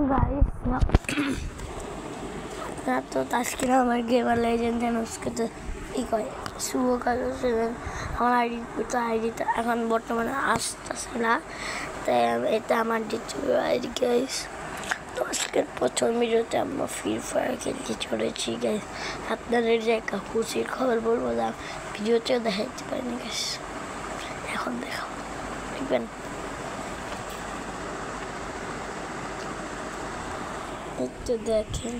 guys तो तास्किन हमारे gamer legend है उसके तो एक है सुबह का जो हमारा आईडी तो এখন বর্তমানে আসছে না তাই এটা আমার দ্বিতীয় আইডি গাইস তো আজকের প্রথম ভিডিওতে আমরা ফ্রি ফায়ার খেলতে চলেছি গাইস আপনাদের যে একটা খুশির খবর বলবো না ভিডিওতে দেখাতে পারিনি গাইস এখন দেখাবো দেখবেন একটু দেখেন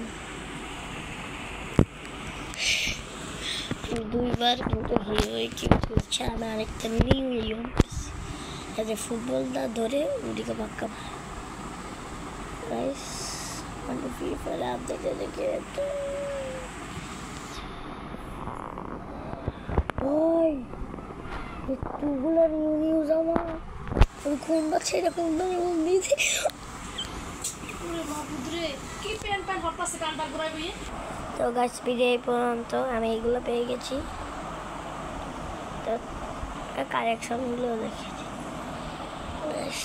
দুইবার কিন্তু হিরোই কিউ তুলছে আমি আরেকটা নিউ লিওন এতে ফুটবলটা ধরে ওদিকে পাক্কা মারে গাইস মানে ফ্রি ফায়ার আপডেট দেখে ওই এতগুলো নিউজ আমার ওই কোন বাচ্চা এরকম নিয়েছে তো গাছ ভিডিও পর্যন্ত আমি এগুলো পেয়ে গেছি তো কালেকশনগুলো দেখেছি বেশ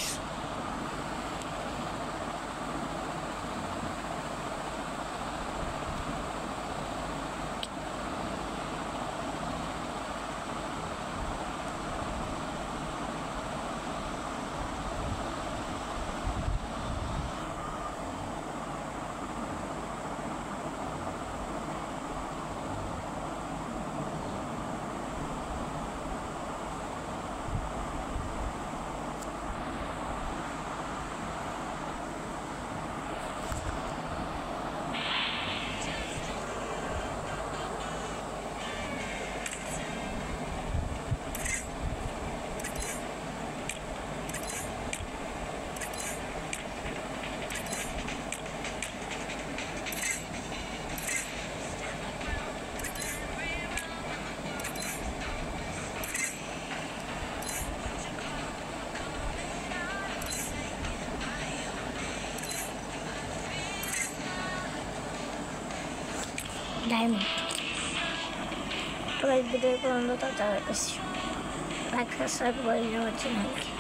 डायमंड तो गाइस वीडियो को अंदर तक जाकर लाइक सब्सक्राइब कर लीजिए